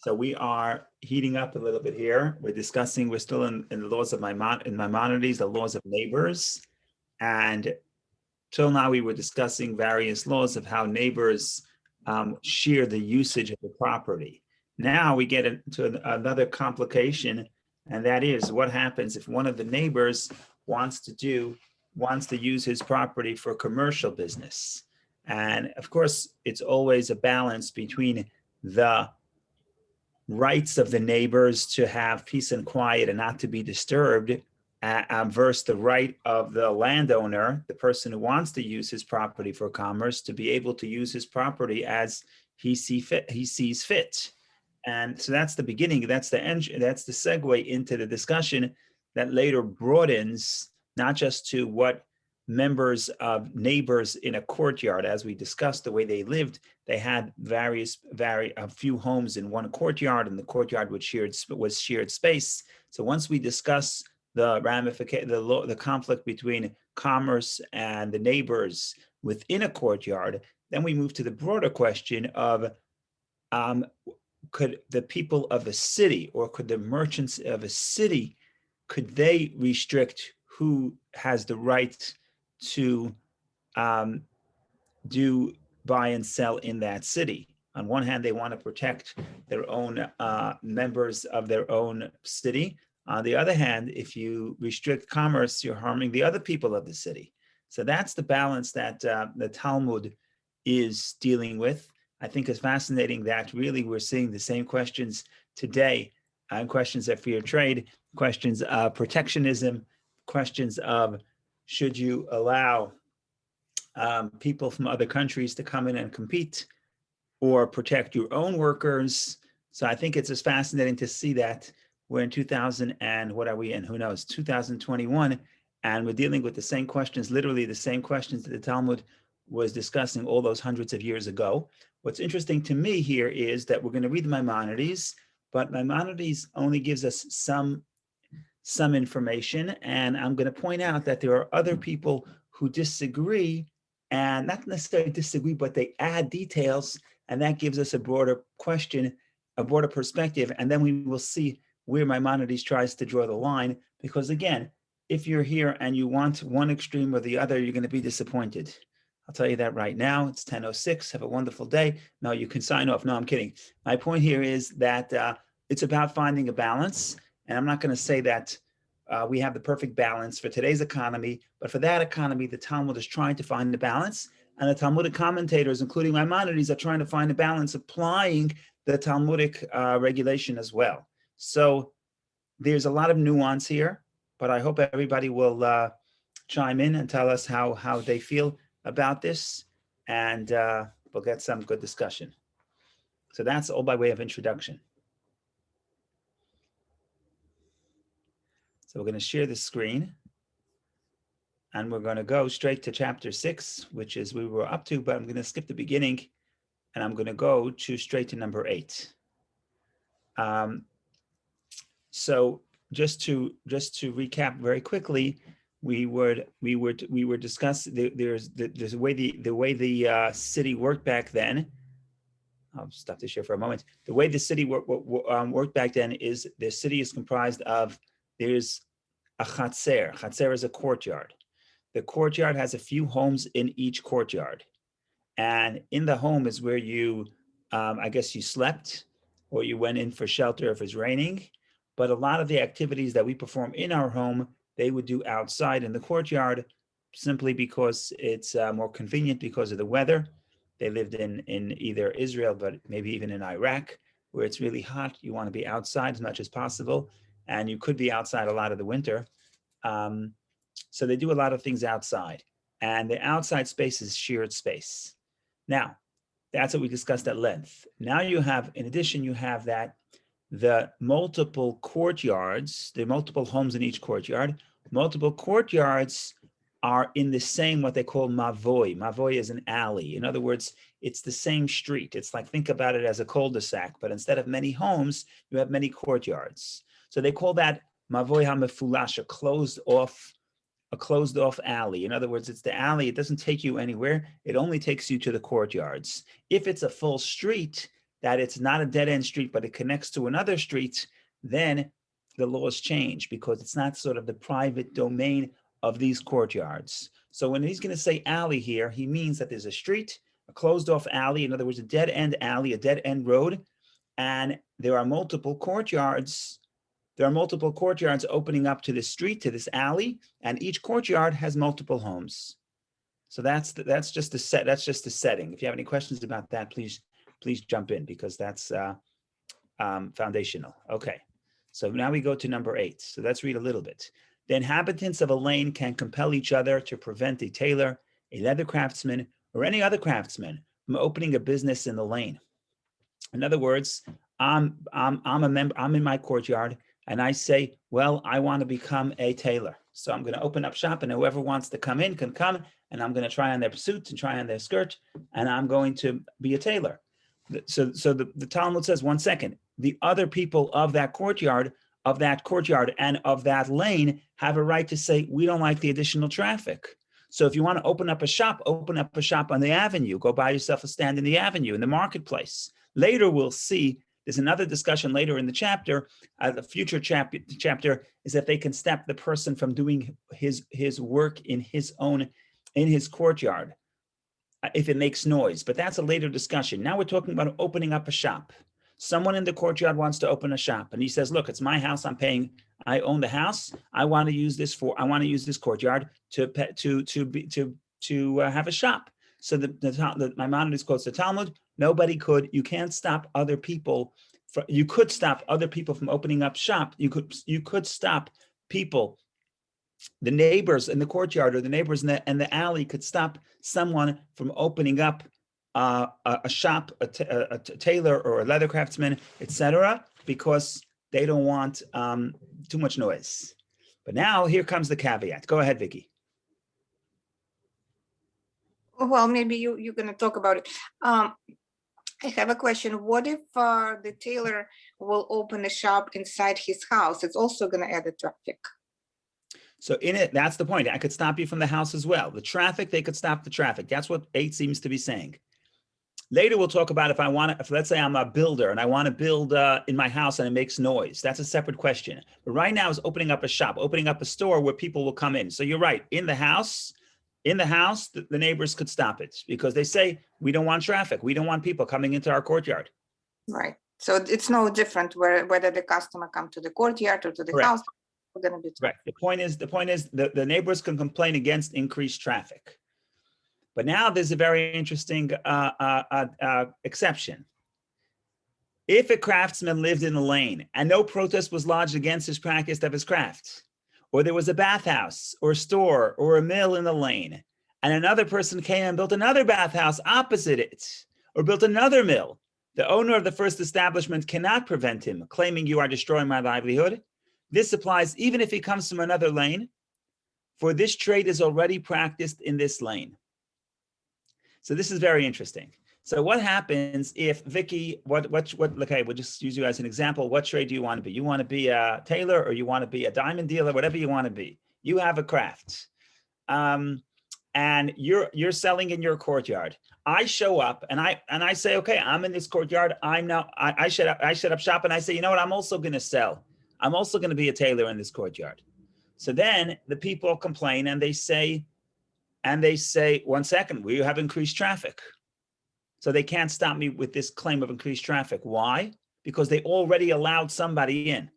So we are heating up a little bit here. We're still in the laws of Maimonides, the laws of neighbors. And till now we were discussing various laws of how neighbors share the usage of the property. Now we get into another complication, and that is what happens if one of the neighbors wants to use his property for commercial business. And of course, it's always a balance between the rights of the neighbors to have peace and quiet and not to be disturbed versus the right of the landowner, the person who wants to use his property for commerce, to be able to use his property as he sees fit. And so that's the beginning, that's the segue into the discussion that later broadens not just to what members of neighbors in a courtyard, as we discussed the way they lived. They had a few homes in one courtyard, and the courtyard was shared space. So once we discuss the ramification, the conflict between commerce and the neighbors within a courtyard, then we move to the broader question of could the people of a city, or could the merchants of a city, could they restrict who has the right to do buy and sell in that city? On one hand, they want to protect their own members of their own city. On the other hand, if you restrict commerce, you're harming the other people of the city. So that's the balance that the Talmud is dealing with. I think it's fascinating that really we're seeing the same questions today, questions of fair trade, questions of protectionism, questions of should you allow people from other countries to come in and compete or protect your own workers. So I think it's just fascinating to see that we're in 2000 and what are we in? Who knows? 2021, and we're dealing with the same questions, literally the same questions that the Talmud was discussing all those hundreds of years ago. What's interesting to me here is that we're going to read Maimonides, but Maimonides only gives us some information, and I'm going to point out that there are other people who disagree, and not necessarily disagree, but they add details, and that gives us a broader question, a broader perspective, and then we will see where Maimonides tries to draw the line, because again, if you're here and you want one extreme or the other, you're going to be disappointed. I'll tell you that right now. It's 10:06. Have a wonderful day. No, you can sign off. No, I'm kidding. My point here is that it's about finding a balance, and I'm not going to say that we have the perfect balance for today's economy, but for that economy, the Talmud is trying to find the balance, and the Talmudic commentators, including Maimonides, are trying to find a balance, applying the Talmudic regulation as well. So there's a lot of nuance here, but I hope everybody will chime in and tell us how they feel about this, and we'll get some good discussion. So that's all by way of introduction. So we're going to share the screen, and we're going to go straight to chapter 6, which is we were up to, but I'm going to skip the beginning, and I'm going to go straight to number 8. So just to recap very quickly, we were discussing there's the way the city worked back then. I'll stop the share for a moment. The way the city worked back then is the city is comprised of, there's a chatzer. Chatzer is a courtyard. The courtyard has a few homes in each courtyard, and in the home is where you, I guess you slept, or you went in for shelter if it's raining. But a lot of the activities that we perform in our home, they would do outside in the courtyard, simply because it's more convenient because of the weather. They lived in either Israel, but maybe even in Iraq, where it's really hot. You want to be outside as much as possible, and you could be outside a lot of the winter. So they do a lot of things outside, and the outside space is shared space. Now, that's what we discussed at length. Now you have, in addition, you have that the multiple courtyards, the multiple homes in each courtyard, multiple courtyards are in the same, what they call mavoi. Mavoi is an alley. In other words, it's the same street. It's like, think about it as a cul-de-sac, but instead of many homes, you have many courtyards. So they call that mavoi hamefulash, a closed off alley. In other words, it's the alley. It doesn't take you anywhere. It only takes you to the courtyards. If it's a full street, that it's not a dead-end street, but it connects to another street, then the laws change because it's not sort of the private domain of these courtyards. So when he's going to say alley here, he means that there's a street, a closed-off alley, in other words, a dead-end alley, a dead-end road, and there are multiple courtyards. There are multiple courtyards opening up to this street, to this alley, and each courtyard has multiple homes. So that's just the set. That's just the setting. If you have any questions about that, please jump in because that's foundational. Okay. So now we go to number 8. So let's read a little bit. The inhabitants of a lane can compel each other to prevent a tailor, a leather craftsman, or any other craftsman from opening a business in the lane. In other words, I'm a member. I'm in my courtyard, and I say, well, I want to become a tailor. So I'm going to open up shop, and whoever wants to come in can come, and I'm going to try on their suits and try on their skirt, and I'm going to be a tailor. So the Talmud says, 1 second, the other people of that courtyard and of that lane have a right to say, we don't like the additional traffic. So if you want to open up a shop on the avenue, go buy yourself a stand in the avenue, in the marketplace. Later, we'll see, there's another discussion later in the chapter, the future chapter is that they can stop the person from doing his work in his courtyard, if it makes noise, but that's a later discussion. Now we're talking about opening up a shop. Someone in the courtyard wants to open a shop, and he says, "Look, it's my house. I own the house. I want to use this courtyard to have a shop." So the Maimonides quotes the Talmud. You can't stop other people. You could stop other people from opening up shop. You could stop people. The neighbors in the courtyard or the neighbors in the alley could stop someone from opening up a shop, a tailor or a leather craftsman, etc., because they don't want too much noise. But now here comes the caveat. Go ahead, Vicky. Well, maybe you're going to talk about it. I have a question. What if the tailor will open a shop inside his house? It's also going to add the traffic. So that's the point. I could stop you from the house as well. The traffic, they could stop the traffic. That's what 8 seems to be saying. Later, we'll talk about if let's say I'm a builder and I want to build in my house and it makes noise. That's a separate question. But right now is opening up a shop, opening up a store where people will come in. So you're right. In the house, the neighbors could stop it because they say, we don't want traffic. We don't want people coming into our courtyard. Right. So it's no different whether the customer come to the courtyard or to the house. Going to be right. The point is the neighbors can complain against increased traffic. But now there's a very interesting exception. If a craftsman lived in a lane and no protest was lodged against his practice of his craft, or there was a bathhouse or store or a mill in the lane, and another person came and built another bathhouse opposite it, or built another mill, the owner of the first establishment cannot prevent him, claiming you are destroying my livelihood. This applies even if he comes from another lane, for this trade is already practiced in this lane. So this is very interesting. So what happens if Vicky, okay, we'll just use you as an example. What trade do you want to be? You want to be a tailor or you want to be a diamond dealer, whatever you want to be. You have a craft. And you're selling in your courtyard. I show up and I say, okay, I'm in this courtyard. I set up shop and I say, you know what? I'm also going to sell. I'm also going to be a tailor in this courtyard. So then the people complain and they say, 1 second, we have increased traffic. So they can't stop me with this claim of increased traffic. Why? Because they already allowed somebody in.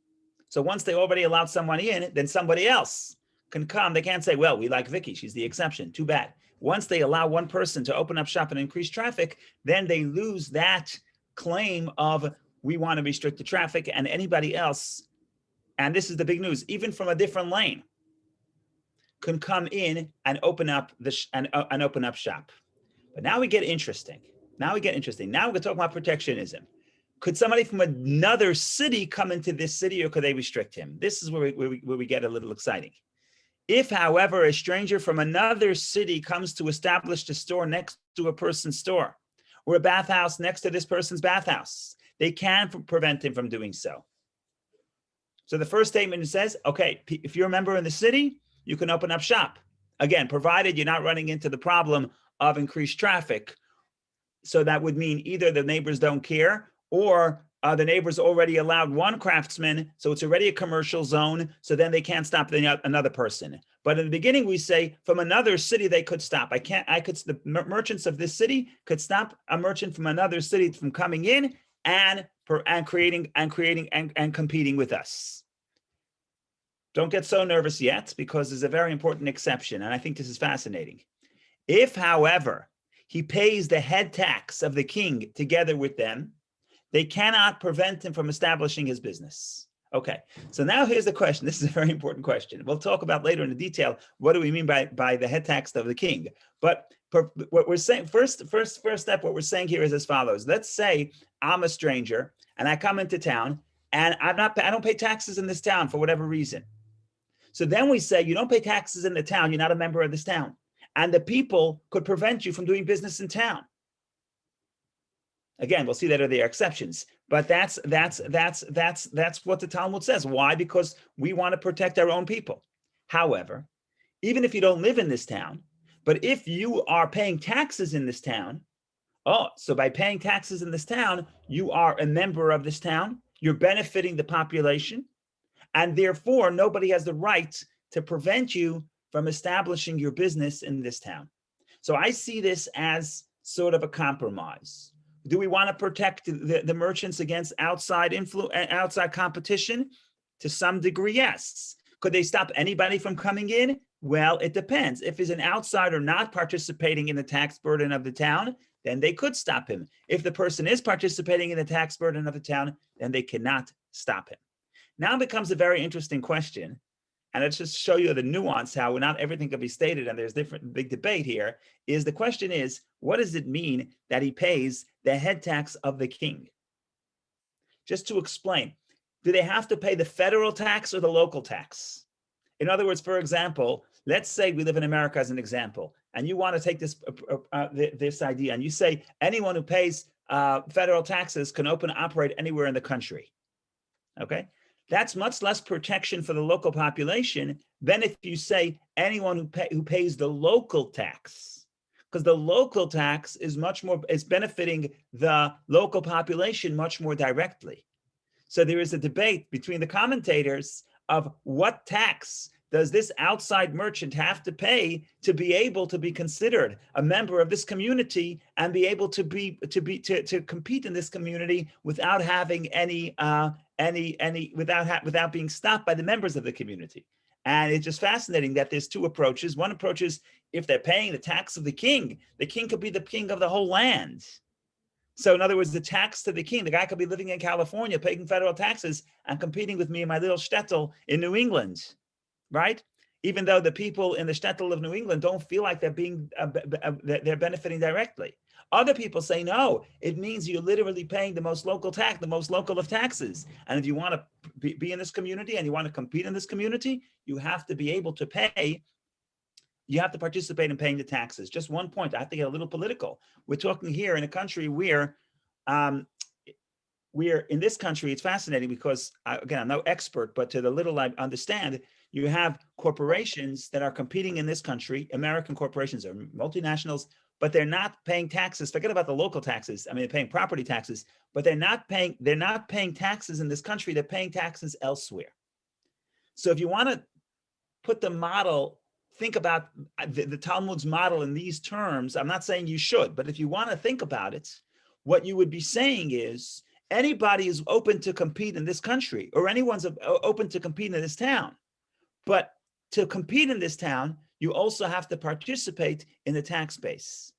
So once they already allowed somebody in, then somebody else can come. They can't say, well, we like Vicky. She's the exception. Too bad. Once they allow one person to open up shop and increase traffic, then they lose that claim of we want to restrict the traffic, and anybody else, and this is the big news, even from a different lane, can come in and open up open up shop. But now we get interesting. Now we're going to talk about protectionism. Could somebody from another city come into this city, or could they restrict him? This is where we get a little exciting. If, however, a stranger from another city comes to establish a store next to a person's store, or a bathhouse next to this person's bathhouse, they can prevent him from doing so. So the first statement says, okay, if you're a member in the city, you can open up shop. Again, provided you're not running into the problem of increased traffic. So that would mean either the neighbors don't care, or the neighbors already allowed one craftsman, so it's already a commercial zone, so then they can't stop another person. But in the beginning, we say from another city they could stop. The merchants of this city could stop a merchant from another city from coming in and creating and competing with us. Don't get so nervous yet, because there's a very important exception, and I think this is fascinating. If, however, he pays the head tax of the king together with them, they cannot prevent him from establishing his business. Okay, so now here's the question. This is a very important question. We'll talk about later in the detail, what do we mean by the head tax of the king? But what we're saying, first step, what we're saying here is as follows. Let's say I'm a stranger and I come into town and I don't pay taxes in this town for whatever reason. So then we say, you don't pay taxes in the town, you're not a member of this town. And the people could prevent you from doing business in town. Again, we'll see that there are exceptions, but that's what the Talmud says. Why? Because we want to protect our own people. However, even if you don't live in this town, but if you are paying taxes in this town, so by paying taxes in this town, you are a member of this town, you're benefiting the population, and therefore nobody has the right to prevent you from establishing your business in this town. So I see this as sort of a compromise. Do we want to protect the merchants against outside competition? To some degree, yes. Could they stop anybody from coming in? Well, it depends. If he's an outsider not participating in the tax burden of the town, then they could stop him. If the person is participating in the tax burden of the town, then they cannot stop him. Now becomes a very interesting question. And let's just show you the nuance, how not everything can be stated, and there's big debate here, is the question is, what does it mean that he pays the head tax of the king? Just to explain, do they have to pay the federal tax or the local tax? In other words, for example, let's say we live in America as an example, and you want to take this idea, and you say anyone who pays federal taxes can open and operate anywhere in the country, okay? That's much less protection for the local population than if you say anyone who pays the local tax, because the local tax is benefiting the local population much more directly. So there is a debate between the commentators of what tax does this outside merchant have to pay to be able to be considered a member of this community and be able to compete in this community without having without being stopped by the members of the community. And it's just fascinating that there's two approaches. One approach is if they're paying the tax of the king could be the king of the whole land. So in other words, the tax to the king, the guy could be living in California, paying federal taxes and competing with me in my little shtetl in New England, right? Even though the people in the shtetl of New England don't feel like they're benefiting directly. Other people say, no, it means you're literally paying the most local tax, the most local of taxes. And if you want to be in this community and you want to compete in this community, you have to be able to pay, you have to participate in paying the taxes. Just one point, I have to get a little political. We're talking here in a country where, in this country, it's fascinating because, again, I'm no expert, but to the little I understand, you have corporations that are competing in this country, American corporations or multinationals, but they're not paying taxes. Forget about the local taxes. I mean, they're paying property taxes, but they're not paying taxes in this country. They're paying taxes elsewhere. So if you want to put the model, think about the Talmud's model in these terms. I'm not saying you should, but if you want to think about it, what you would be saying is anybody is open to compete in this country, or anyone's open to compete in this town. But to compete in this town, you also have to participate in the tax base.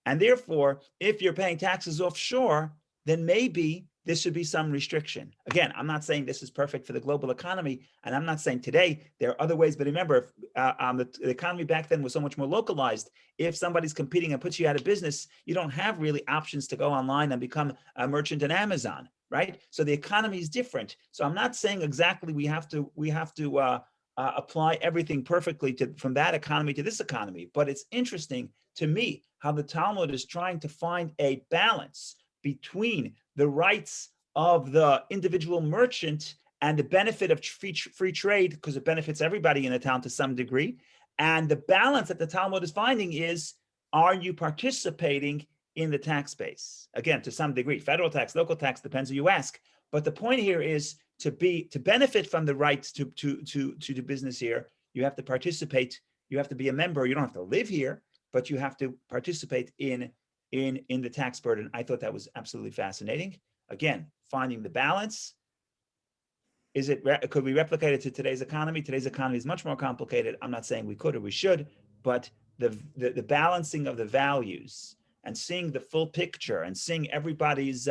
And therefore, if you're paying taxes offshore, then maybe there should be some restriction. Again, I'm not saying this is perfect for the global economy, and I'm not saying today there are other ways, but remember, the economy back then was so much more localized. If somebody's competing and puts you out of business, you don't have really options to go online and become a merchant in Amazon, right? So the economy is different. So I'm not saying exactly we have to apply everything perfectly from that economy to this economy, but it's interesting to me how the Talmud is trying to find a balance between the rights of the individual merchant and the benefit of free trade, because it benefits everybody in the town to some degree. And the balance that the Talmud is finding is, are you participating in the tax base. Again, to some degree, federal tax, local tax, depends who you ask. But the point here is to benefit from the rights to do business here, you have to participate. You have to be a member. You don't have to live here, but you have to participate in the tax burden. I thought that was absolutely fascinating. Again, finding the balance. Could we replicate it to today's economy? Today's economy is much more complicated. I'm not saying we could or we should, but the balancing of the values and seeing the full picture and seeing everybody's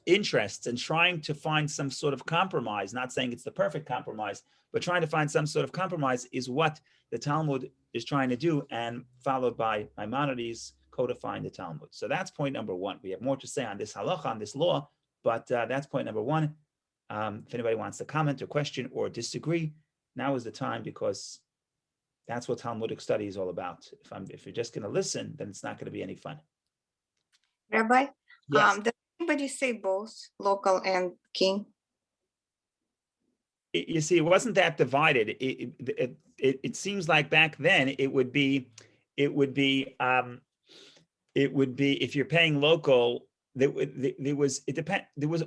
interests and trying to find some sort of compromise, not saying it's the perfect compromise, but trying to find some sort of compromise is what the Talmud is trying to do, and followed by Maimonides codifying the Talmud. So that's point number one. We have more to say on this halacha, on this law, but that's point number one. If anybody wants to comment or question or disagree, now is the time, because that's what Talmudic study is all about. If you're just going to listen, then it's not going to be any fun. Rabbi, Yes. does anybody say both local and king? You see, it wasn't that divided. It seems like back then it would be if you're paying local, it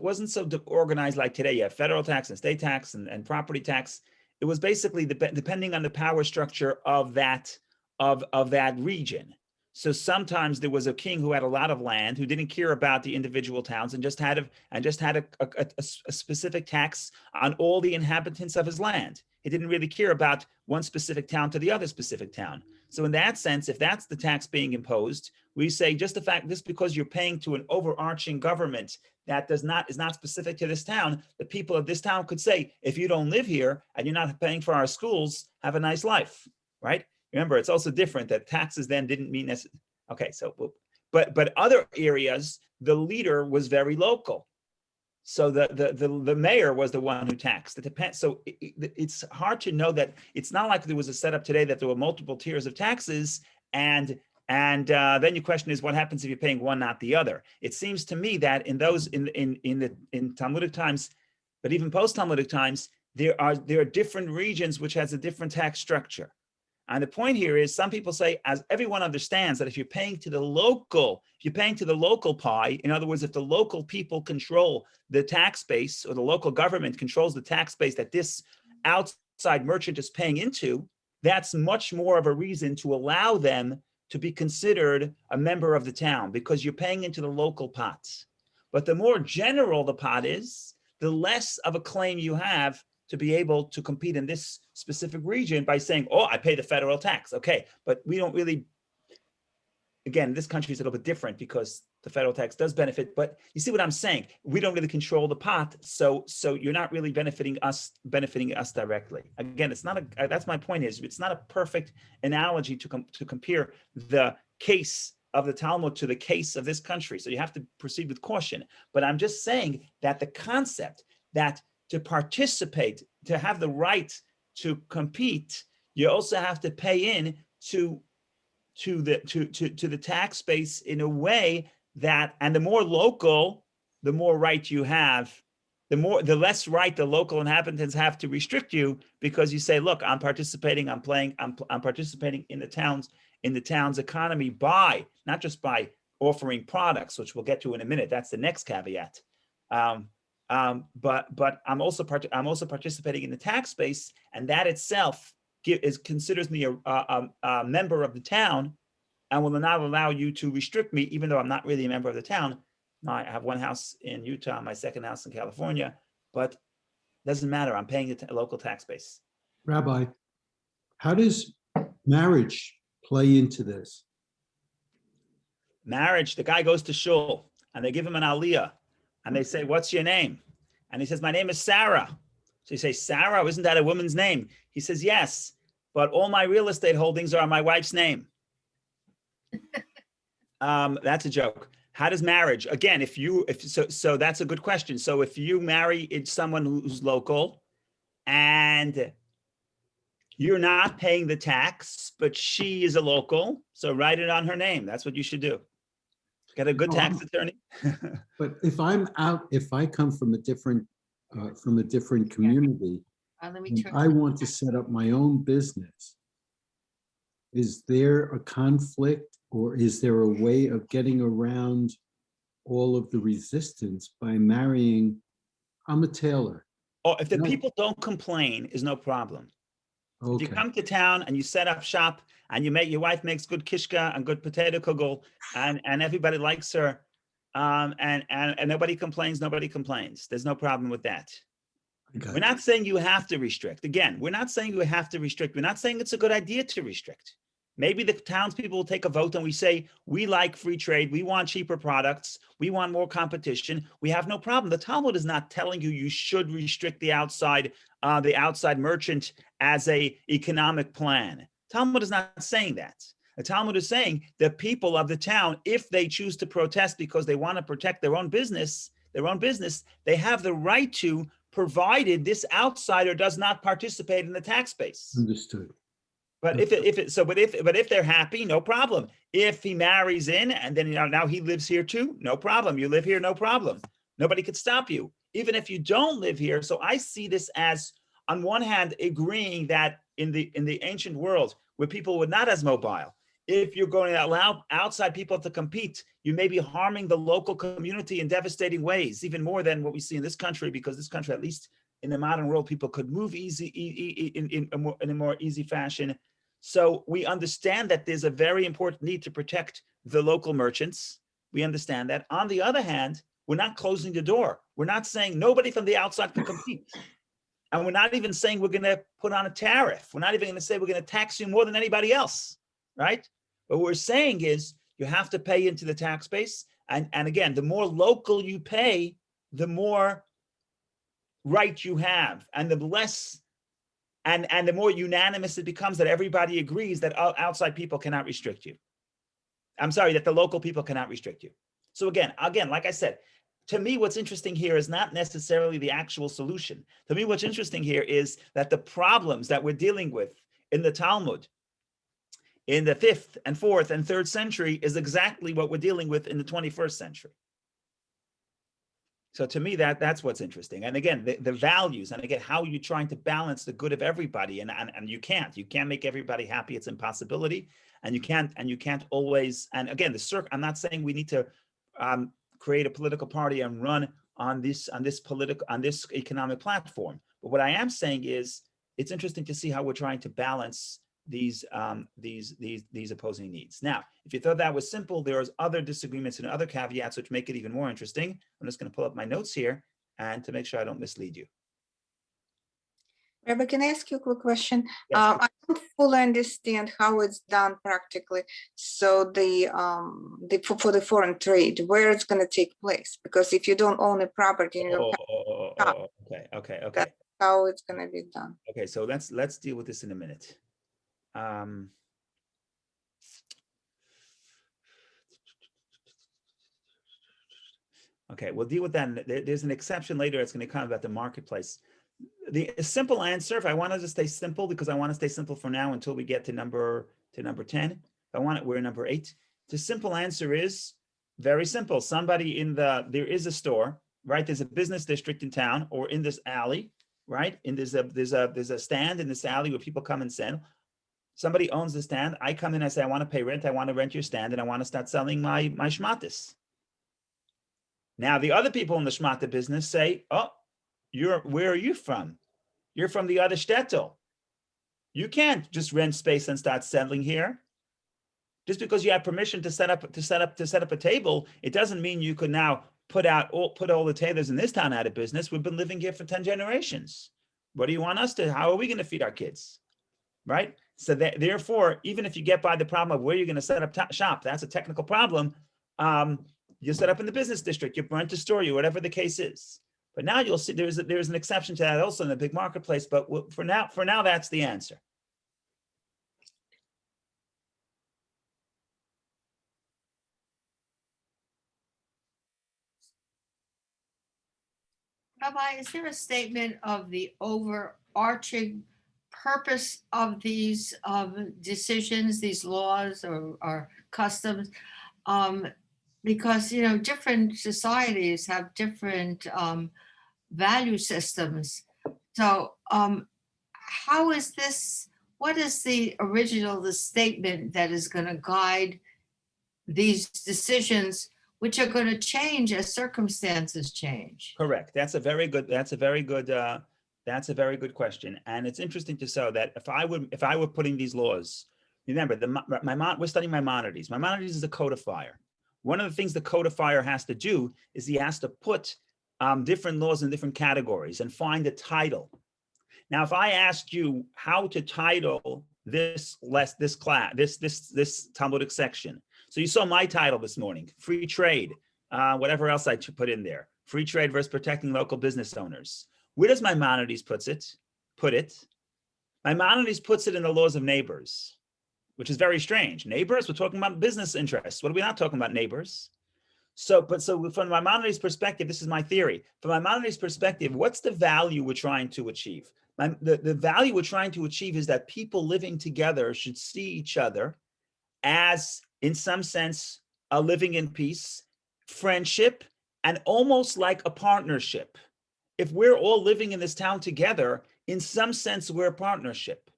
wasn't so organized like today. You have federal tax and state tax and property tax. It was basically depending on the power structure of that region. So sometimes there was a king who had a lot of land, who didn't care about the individual towns, and just had a specific tax on all the inhabitants of his land. He didn't really care about one specific town to the other specific town. So in that sense, if that's the tax being imposed, we say just because you're paying to an overarching government that is not specific to this town, the people of this town could say, if you don't live here and you're not paying for our schools, have a nice life, right? Remember, it's also different that taxes then didn't mean necessarily. Okay, so, but other areas, the leader was very local. So the mayor was the one who taxed. It depends. So it's hard to know that it's not like there was a setup today that there were multiple tiers of taxes, and then your question is, what happens if you're paying one, not the other? It seems to me that in Talmudic times, but even post-Talmudic times, there are different regions which has a different tax structure. And the point here is, some people say, as everyone understands, that if you're paying to the local pie, in other words, if the local people control the tax base, or the local government controls the tax base that this outside merchant is paying into, that's much more of a reason to allow them to be considered a member of the town, because you're paying into the local pots. But the more general the pot is, the less of a claim you have to be able to compete in this specific region by saying, oh, I pay the federal tax. Okay, but we don't really, again, this country is a little bit different because the federal tax does benefit, but you see what I'm saying? We don't really control the pot, so you're not really benefiting us directly. Again, it's not that's my point is, it's not a perfect analogy to compare the case of the Talmud to the case of this country. So you have to proceed with caution. But I'm just saying that the concept that to participate, to have the right to compete, you also have to pay in to the tax base in a way that, and the more local, the more right you have, the less right the local inhabitants have to restrict you, because you say, look, I'm participating in the town's economy by, not just by offering products, which we'll get to in a minute. That's the next caveat. But I'm also participating in the tax base, and that itself considers me a member of the town, and will not allow you to restrict me, even though I'm not really a member of the town. I have one house in Utah, my second house in California, but it doesn't matter. I'm paying the local tax base. Rabbi, how does marriage play into this? Marriage, the guy goes to shul, and they give him an aliyah. And they say, what's your name? And he says, my name is Sarah. So you say, Sarah, isn't that a woman's name? He says, yes, but all my real estate holdings are my wife's name. That's a joke. How does marriage, again, so that's a good question. So if you marry someone who's local and you're not paying the tax, but she is a local, so write it on her name. That's what you should do. Get a good tax attorney. But if I come from a different community, and I want to set up my own business, is there a conflict or is there a way of getting around all of the resistance by marrying? I'm a tailor. Or if the No. people don't complain, is no problem. If you Okay, come to town and you set up shop and your wife makes good kishka and good potato kugel and everybody likes her, and nobody complains, There's no problem with that. I got We're it. not saying you have to restrict. Again, we're not saying you have to restrict. We're not saying it's a good idea to restrict. Maybe the townspeople will take a vote and we say, we like free trade. We want cheaper products. We want more competition. We have no problem. The Talmud is not telling you you should restrict the outside merchant as a economic plan. Talmud is not saying that. The Talmud is saying the people of the town, if they choose to protest because they want to protect their own business, they have the right to, provided this outsider does not participate in the tax base. Understood. But if they're happy, no problem. If he marries in and then now he lives here too, no problem. You live here, no problem. Nobody could stop you, even if you don't live here. So I see this as, on one hand, agreeing that in the ancient world where people were not as mobile, if you're going to allow outside people to compete, you may be harming the local community in devastating ways, even more than what we see in this country, because this country, at least in the modern world, people could move easy in a more easy fashion. So we understand that there's a very important need to protect the local merchants. We understand that. On the other hand, we're not closing the door. We're not saying nobody from the outside can compete. And we're not even saying we're going to put on a tariff. We're not even going to say we're going to tax you more than anybody else, right? What we're saying is you have to pay into the tax base. And again, the more local you pay, the more right you have, and the less, and the more unanimous it becomes that everybody agrees that outside people cannot restrict you. I'm sorry, that the local people cannot restrict you. So again, like I said, to me, what's interesting here is not necessarily the actual solution. To me, what's interesting here is that the problems that we're dealing with in the Talmud in the 5th and 4th and 3rd century is exactly what we're dealing with in the 21st century. So to me, that's what's interesting. And again, the values, and again, how you're trying to balance the good of everybody, and you can't make everybody happy. It's an impossibility, and you can't always. And again, I'm not saying we need to create a political party and run on this economic platform. But what I am saying is, it's interesting to see how we're trying to balance these opposing needs. Now, if you thought that was simple, there's other disagreements and other caveats which make it even more interesting. I'm just going to pull up my notes here and to make sure I don't mislead you. Rabbi, can I ask you a quick question? Yes. I don't fully understand how it's done practically. So for the foreign trade, where it's going to take place? Because if you don't own a property, you don't Okay. that's how it's going to be done. Okay, so let's deal with this in a minute. Okay, we'll deal with that. There's an exception later. It's going to come about the marketplace. The simple answer, if I wanted to stay simple, because I want to stay simple for now until we get to number 10. We're number 8. The simple answer is very simple. There is a store, right? There's a business district in town or in this alley, right? And there's a stand in this alley where people come and sell. Somebody owns the stand. I come in, I say, I want to pay rent. I want to rent your stand, and I want to start selling my shmatis. Now, the other people in the shmata business say, oh, where are you from? You're from the other shtetl. You can't just rent space and start selling here. Just because you have permission to set up a table, it doesn't mean you could now put all the tailors in this town out of business. We've been living here for 10 generations. What do you want us to? How are we going to feed our kids? Right? So therefore, even if you get by the problem of where you're going to set up shop, that's a technical problem. You set up in the business district, you rent a store, whatever the case is. But now you'll see there's an exception to that also in the big marketplace. But for now, that's the answer. Rabbi, is there a statement of the overarching purpose of these decisions, these laws or customs? Because, different societies have different value systems. So how is this what is the statement that is going to guide these decisions, which are going to change as circumstances change? Correct. That's a very good question. And it's interesting to say that if I were putting these laws, remember, we're studying Maimonides. Maimonides is a codifier. One of the things the codifier has to do is he has to put different laws in different categories and find a title. Now, if I asked you how to title this Talmudic section, so you saw my title this morning: free trade, whatever else I put in there, free trade versus protecting local business owners. Where does Maimonides put it? Maimonides puts it in the laws of neighbors, which is very strange. Neighbors, we're talking about business interests. What are we not talking about neighbors? So from Maimonides' perspective, this is my theory. From Maimonides' perspective, what's the value we're trying to achieve? The value we're trying to achieve is that people living together should see each other as, in some sense, a living in peace, friendship, and almost like a partnership. If we're all living in this town together, in some sense, we're a partnership.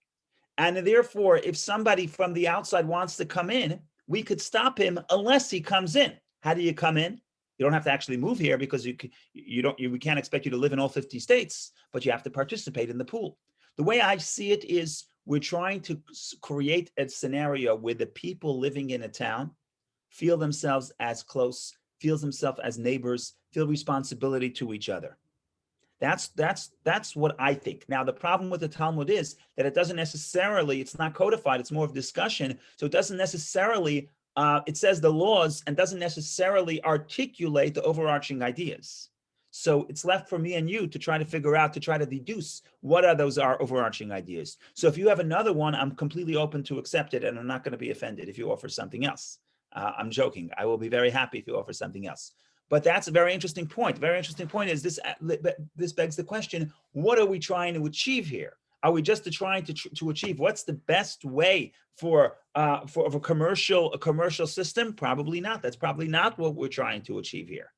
And therefore, if somebody from the outside wants to come in, we could stop him unless he comes in. How do you come in? You don't have to actually move here because we can't expect you to live in all 50 states, but you have to participate in the pool. The way I see it is we're trying to create a scenario where the people living in a town feel themselves as close, feel themselves as neighbors, feel responsibility to each other. That's what I think. Now, the problem with the Talmud is that it doesn't necessarily, it's not codified, it's more of discussion. So it doesn't necessarily, it says the laws and doesn't necessarily articulate the overarching ideas. So it's left for me and you to try to figure out, to try to deduce what are those overarching ideas. So if you have another one, I'm completely open to accept it, and I'm not going to be offended if you offer something else. I'm joking. I will be very happy if you offer something else. But that's a very interesting point. Very interesting point is this begs the question, what are we trying to achieve here? Are we just trying to achieve what's the best way for a commercial system? Probably not. That's probably not what we're trying to achieve here.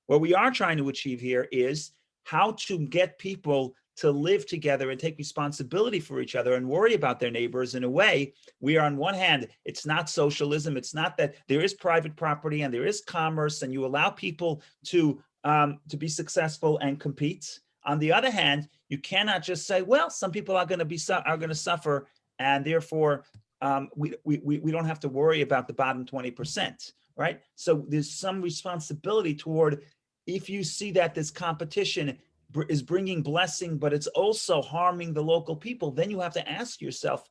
What we are trying to achieve here is how to get people to live together and take responsibility for each other and worry about their neighbors in a way where, on one hand, it's not socialism. It's not that there is private property and there is commerce and you allow people to be successful and compete. On the other hand, you cannot just say, well, some people are going to suffer, and therefore we don't have to worry about the bottom 20%, right? So there's some responsibility toward, if you see that this competition is bringing blessing, but it's also harming the local people, then you have to ask yourself,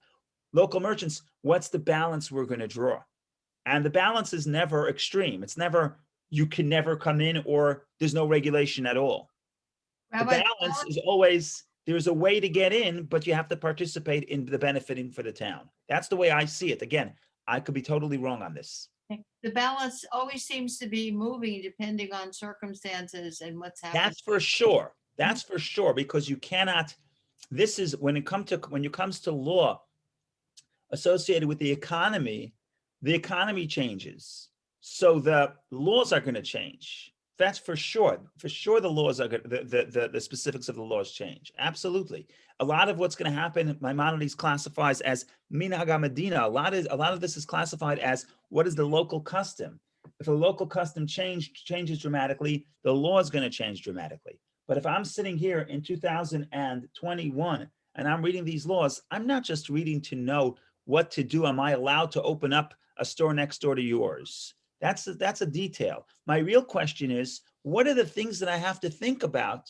local merchants, what's the balance we're going to draw? And the balance is never extreme. It's never, you can never come in, or there's no regulation at all. Rabbi, the balance is always, there's a way to get in, but you have to participate in the benefiting for the town. That's the way I see it. Again, I could be totally wrong on this. the balance always seems to be moving depending on circumstances and what's happening. That's for sure. That's for sure, because you cannot, this is when it comes to law associated with the economy changes. So the laws are going to change. That's for sure. For sure, the laws are going the specifics of the laws change. Absolutely. A lot of what's going to happen, Maimonides classifies as minhag medina. A lot of this is classified as what is the local custom. If a local custom changes dramatically, the law is going to change dramatically. But if I'm sitting here in 2021 and I'm reading these laws, I'm not just reading to know what to do. Am I allowed to open up a store next door to yours? That's a detail. My real question is, what are the things that I have to think about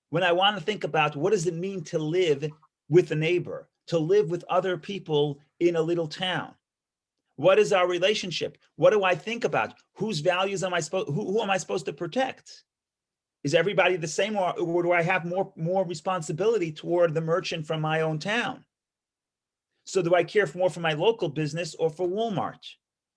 when I want to think about what does it mean to live with a neighbor, to live with other people in a little town? What is our relationship? What do I think about? Whose values am I who am I supposed to protect? Is everybody the same, or do I have more responsibility toward the merchant from my own town? So do I care more for my local business or for Walmart?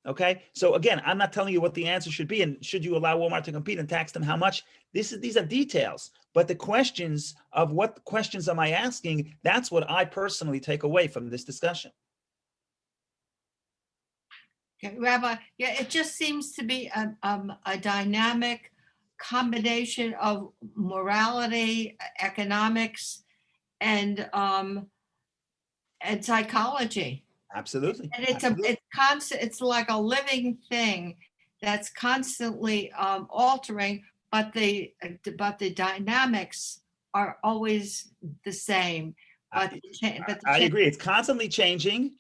Okay, so again, I'm not telling you what the answer should be, and should you allow Walmart to compete and tax them how much? These are details, but the questions of what questions am I asking, that's what I personally take away from this discussion. Okay, Rabbi, yeah, it just seems to be a dynamic combination of morality, economics, and and psychology. Absolutely. And it's constant, it's like a living thing that's constantly altering, but the dynamics are always the same. But I agree. It's constantly changing,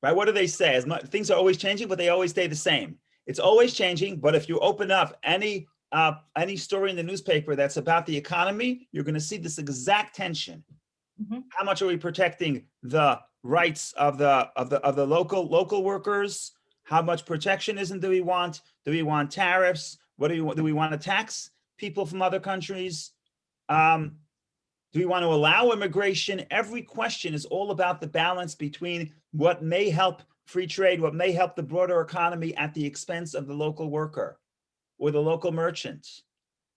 right? What do they say? Things are always changing, but they always stay the same. It's always changing, but if you open up any story in the newspaper that's about the economy, you're going to see this exact tension. Mhm. How much are we protecting the rights of the local workers? How much protectionism do we want? Do we want tariffs? What do we want to tax people from other countries? Do we want to allow immigration? Every question is all about the balance between what may help free trade, what may help the broader economy at the expense of the local worker or the local merchant.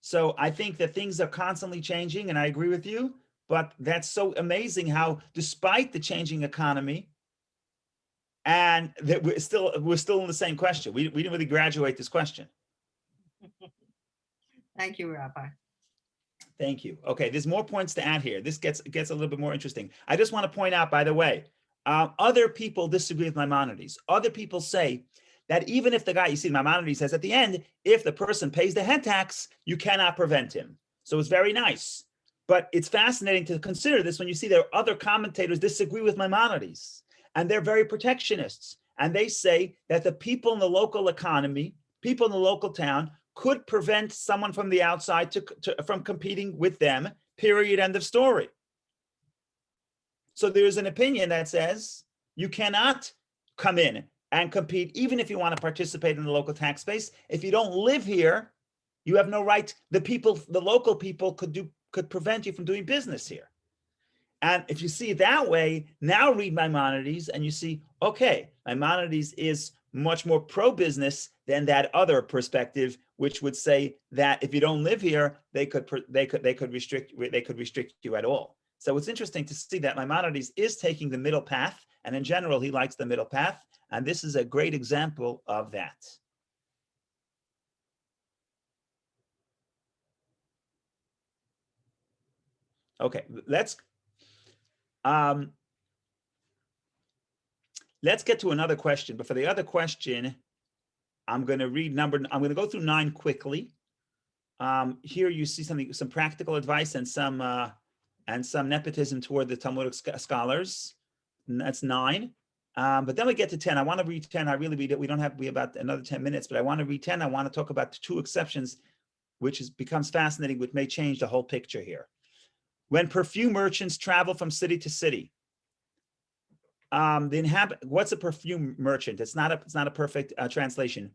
So I think that things are constantly changing, and I agree with you, but that's so amazing how despite the changing economy, and that we're still in the same question. We didn't really graduate this question. Thank you, Rabbi. Thank you. Okay, there's more points to add here. This gets a little bit more interesting. I just want to point out, by the way, other people disagree with Maimonides. Other people say that even if the guy, you see, Maimonides says at the end, if the person pays the head tax, you cannot prevent him. So it's very nice. But it's fascinating to consider this when you see there are other commentators disagree with Maimonides, and they're very protectionists. And they say that the people in the local economy, people in the local town, could prevent someone from the outside from competing with them, period, end of story. So there's an opinion that says you cannot come in and compete, even if you want to participate in the local tax base. If you don't live here, you have no right. The local people could prevent you from doing business here. And if you see it that way, now read Maimonides and you see, okay, Maimonides is much more pro-business than that other perspective, which would say that if you don't live here, they could restrict you at all. So it's interesting to see that Maimonides is taking the middle path, and in general, he likes the middle path, and this is a great example of that. Okay, let's get to another question. But for the other question, I'm going to go through 9 quickly. Here you see some practical advice and some nepotism toward the Talmudic scholars. And that's 9. But then we get to 10. I want to read 10. We have about another 10 minutes, but I want to read 10. I want to talk about the 2 exceptions, which becomes fascinating, which may change the whole picture here. When perfume merchants travel from city to city, what's a perfume merchant? It's not a perfect translation.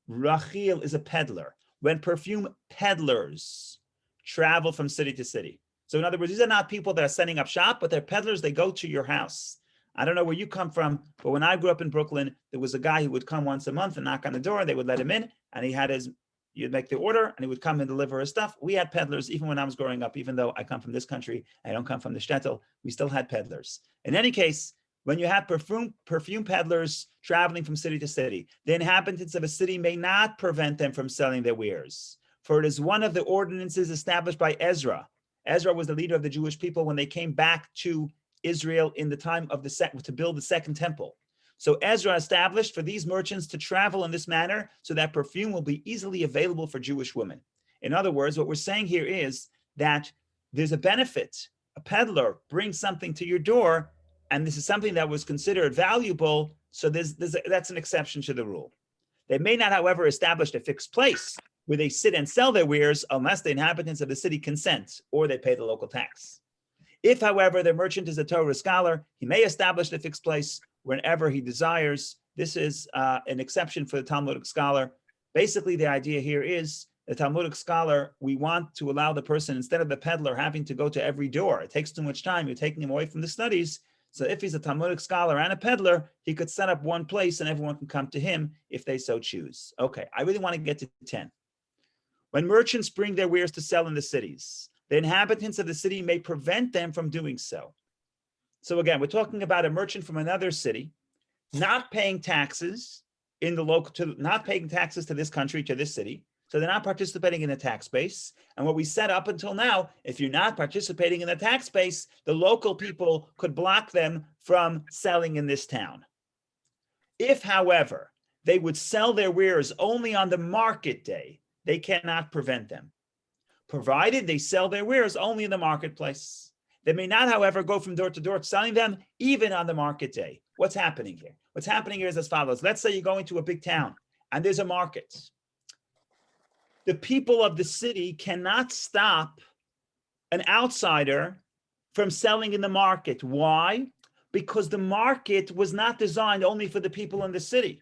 Rachil is a peddler. When perfume peddlers travel from city to city. So in other words, these are not people that are setting up shop, but they're peddlers. They go to your house. I don't know where you come from, but when I grew up in Brooklyn, there was a guy who would come once a month and knock on the door. They would let him in, and you'd make the order, and he would come and deliver his stuff. We had peddlers even when I was growing up. Even though I come from this country, I don't come from the shtetl, we still had peddlers. In any case, when you have perfume peddlers traveling from city to city, the inhabitants of a city may not prevent them from selling their wares, for it is one of the ordinances established by Ezra. Ezra was the leader of the Jewish people when they came back to Israel in the time of to build the second temple. So Ezra established for these merchants to travel in this manner so that perfume will be easily available for Jewish women. In other words, what we're saying here is that there's a benefit. A peddler brings something to your door, and this is something that was considered valuable, so that's an exception to the rule. They may not, however, establish a fixed place where they sit and sell their wares unless the inhabitants of the city consent or they pay the local tax. If, however, the merchant is a Torah scholar, he may establish a fixed place whenever he desires. This is an exception for the Talmudic scholar. Basically, the idea here is the Talmudic scholar, we want to allow the person, instead of the peddler having to go to every door, it takes too much time, you're taking him away from the studies. So if he's a Talmudic scholar and a peddler, he could set up one place and everyone can come to him if they so choose. Okay, I really want to get to 10. When merchants bring their wares to sell in the cities, the inhabitants of the city may prevent them from doing so. So again, we're talking about a merchant from another city not paying taxes not paying taxes to this country, to this city. So they're not participating in the tax base. And what we said up until now, if you're not participating in the tax base, the local people could block them from selling in this town. If, however, they would sell their wares only on the market day, they cannot prevent them, provided they sell their wares only in the marketplace. They may not, however, go from door to door selling them even on the market day. What's happening here? What's happening here is as follows. Let's say you're going to a big town and there's a market. The people of the city cannot stop an outsider from selling in the market. Why? Because the market was not designed only for the people in the city.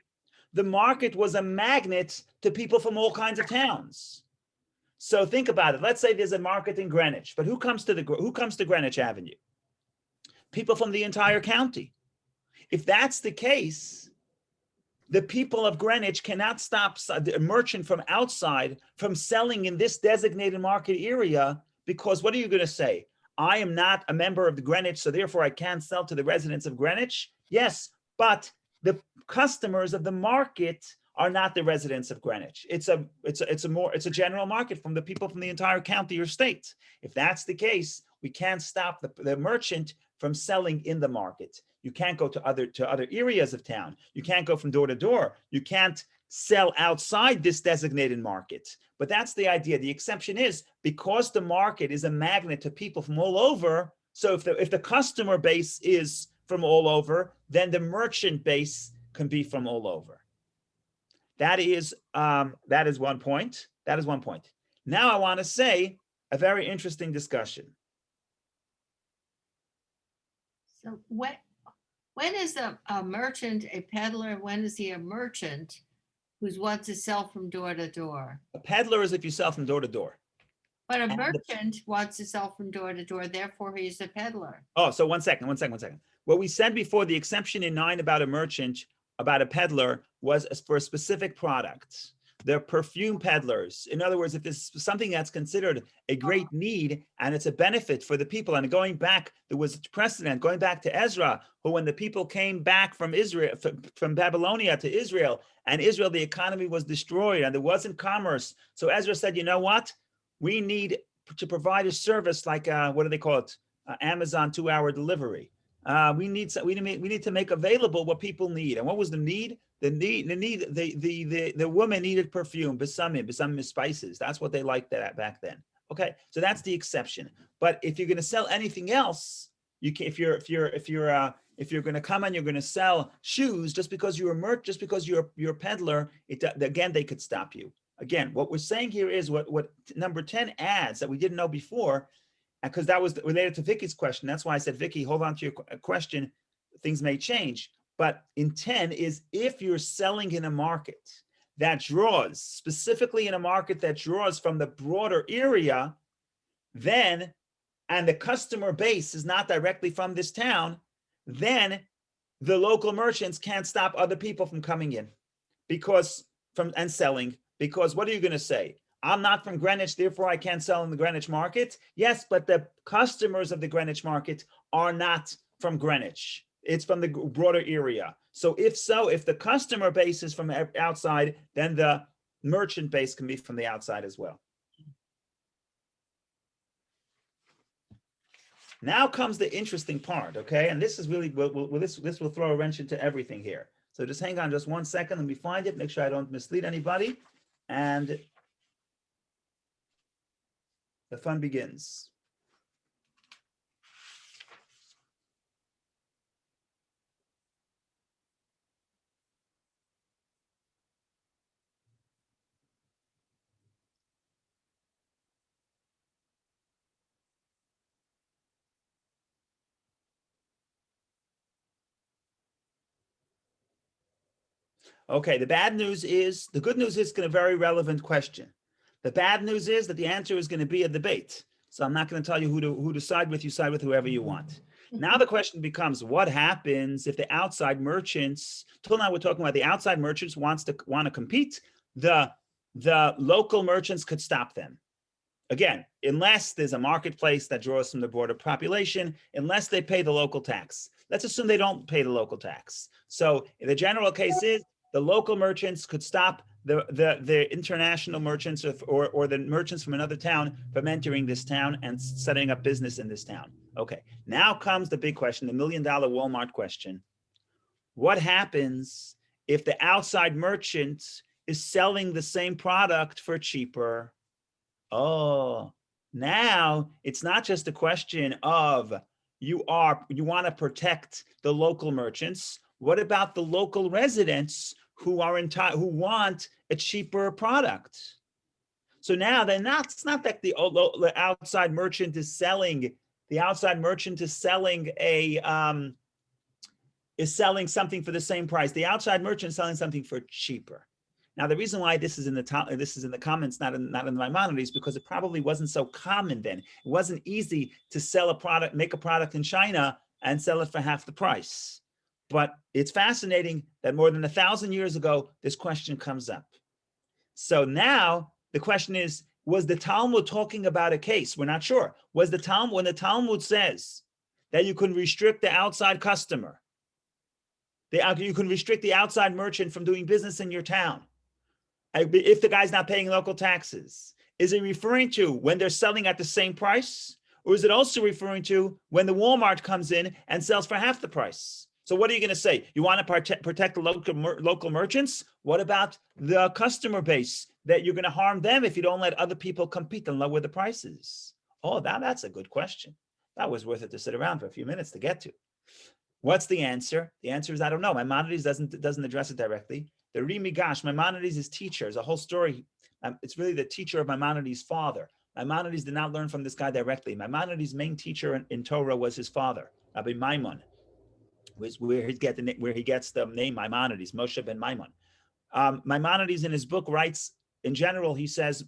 The market was a magnet to people from all kinds of towns. So think about it. Let's say there's a market in Greenwich, but who comes to Greenwich Avenue? People from the entire county. If that's the case, the people of Greenwich cannot stop a merchant from outside from selling in this designated market area, because what are you going to say? I am not a member of the Greenwich, so therefore I can't sell to the residents of Greenwich. Yes, but the customers of the market are not the residents of Greenwich. It's a general market from the people from the entire county or state. If that's the case, we can't stop the merchant from selling in the market. You can't go to other areas of town. You can't go from door to door. You can't sell outside this designated market. But that's the idea. The exception is because the market is a magnet to people from all over. So if the customer base is from all over, then the merchant base can be from all over. That is one point. That is one point. Now I want to say a very interesting discussion. So when is a merchant a peddler? When is he a merchant who wants to sell from door to door? A peddler is if you sell from door to door. But a merchant wants to sell from door to door, therefore he's a peddler. Oh, so one second. What we said before, the exception in 9 about a merchant, about a peddler, was for specific products. They're perfume peddlers. In other words, if there's something that's considered a great need and it's a benefit for the people, and going back, there was precedent going back to Ezra, who when the people came back from Israel, from Babylonia to Israel, and Israel, the economy was destroyed and there wasn't commerce. So Ezra said, you know what? We need to provide a service like, what do they call it? Amazon 2-hour delivery. We need to make available what people need. And what was the need? The woman needed perfume, besamim, spices. That's what they liked back then. Okay, so that's the exception. But if you're going to sell anything else, you can. If you're going to come and you're going to sell shoes, just because you're a peddler, again they could stop you. Again, what we're saying here is what number 10 adds that we didn't know before, because that was related to Vicky's question. That's why I said, Vicky, hold on to your question. Things may change. But in 10 is if you're selling in a market that draws, specifically in a market that draws from the broader area, then, and the customer base is not directly from this town, then the local merchants can't stop other people from coming in and selling. Because what are you going to say? I'm not from Greenwich, therefore I can't sell in the Greenwich market. Yes, but the customers of the Greenwich market are not from Greenwich. It's from the broader area. So if the customer base is from outside, then the merchant base can be from the outside as well. Now comes the interesting part, okay? And this is really, this will throw a wrench into everything here. So just hang on just 1 second. Let me find it, make sure I don't mislead anybody. And the fun begins. Okay, the good news is it's a very relevant question. The bad news is that the answer is going to be a debate. So I'm not going to tell you who to side with. You side with whoever you want. Now the question becomes, what happens if the outside merchants, till now we're talking about the outside merchants want to compete, the local merchants could stop them. Again, unless there's a marketplace that draws from the broader population, unless they pay the local tax. Let's assume they don't pay the local tax. So the general case is the local merchants could stop the international merchants or the merchants from another town from entering this town and setting up business in this town. Okay, now comes the big question, the $1 million Walmart question. What happens if the outside merchant is selling the same product for cheaper? Oh, now it's not just a question of you want to protect the local merchants. What about the local residents who want a cheaper product? So now it's not that the outside merchant is selling. The outside merchant is selling something for the same price. The outside merchant is selling something for cheaper. Now, the reason why this is in the comments, not in the Maimonides, because it probably wasn't so common then. It wasn't easy to sell a product, make a product in China and sell it for half the price. But it's fascinating that more than 1,000 years ago, this question comes up. So now the question is, was the Talmud talking about a case? We're not sure. Was the Talmud, when the Talmud says that you can restrict the outside customer, you can restrict the outside merchant from doing business in your town, if the guy's not paying local taxes, is it referring to when they're selling at the same price? Or is it also referring to when the Walmart comes in and sells for half the price? So what are you going to say? You want to protect the local merchants? What about the customer base, that you're going to harm them if you don't let other people compete and lower the prices? Oh, that's a good question. That was worth it to sit around for a few minutes to get to. What's the answer? The answer is, I don't know. Maimonides doesn't address it directly. The Rimigash, Maimonides' is teacher, is a whole story. It's really the teacher of Maimonides' father. Maimonides did not learn from this guy directly. Maimonides' main teacher in Torah was his father, Rabbi Maimon, where he gets the name Maimonides, Moshe ben Maimon. Maimonides in his book writes, in general, he says,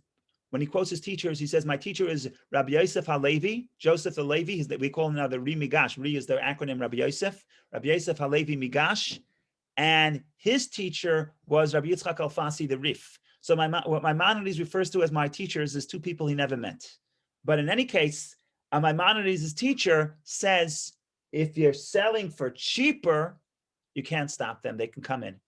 when he quotes his teachers, he says, my teacher is Rabbi Yosef Halevi, Joseph Halevi. We call him now the Ri Migash. Ri is their acronym, Rabbi Yosef Halevi Migash. And his teacher was Rabbi Yitzchak Alfasi, the Rif. So what Maimonides refers to as my teachers is two people he never met. But in any case, Maimonides' teacher says, if you're selling for cheaper, you can't stop them. They can come in,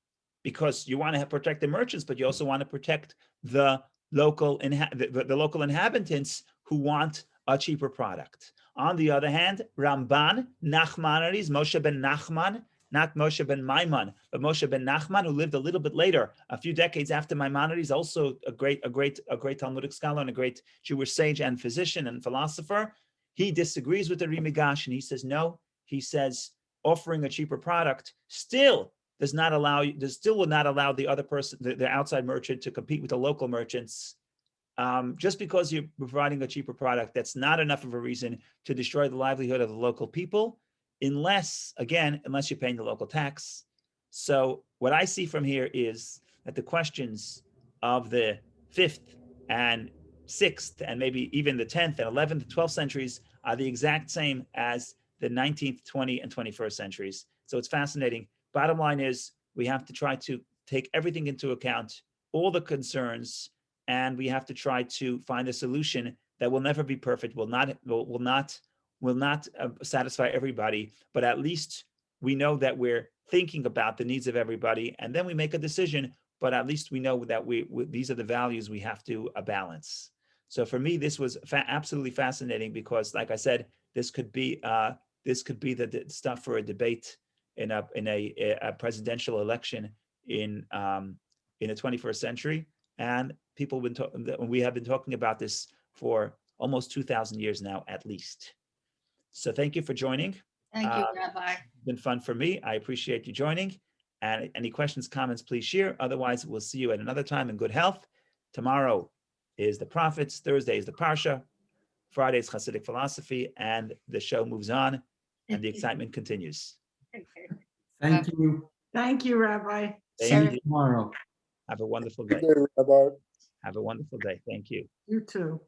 because you want to protect the merchants, but you also want to protect the local inhabitants who want a cheaper product. On the other hand, Ramban, Nachmanides, Moshe ben Nachman, not Moshe ben Maimon, but Moshe ben Nachman, who lived a little bit later, a few decades after Maimonides, also a great Talmudic scholar and a great Jewish sage and physician and philosopher. He disagrees with the Rimigash, and he says no. He says offering a cheaper product still will not allow the other person, the outside merchant, to compete with the local merchants. Just because you're providing a cheaper product, that's not enough of a reason to destroy the livelihood of the local people, unless you're paying the local tax. So what I see from here is that the questions of the 5th and 6th and maybe even the 10th and 11th and 12th centuries are the exact same as the 19th, 20th, and 21st centuries. So it's fascinating. Bottom line is, we have to try to take everything into account, all the concerns, and we have to try to find a solution that will never be perfect, will not satisfy everybody, but at least we know that we're thinking about the needs of everybody, and then we make a decision. But at least we know that these are the values we have to balance. So for me, this was absolutely fascinating, because, like I said, this could be the stuff for a debate in a presidential election in the 21st century, and we have been talking about this for almost 2,000 years now, at least. So thank you for joining. Thank you, Rabbi. It's been fun for me. I appreciate you joining. And any questions, comments, please share. Otherwise, we'll see you at another time in good health. Tomorrow is the prophets. Thursday is the Parsha. Friday is Hasidic philosophy, and the show moves on, and the excitement continues. Thank you. Thank you, Rabbi. See you tomorrow. Have a wonderful day. Good day, Rabbi. Have a wonderful day. Thank you. You too.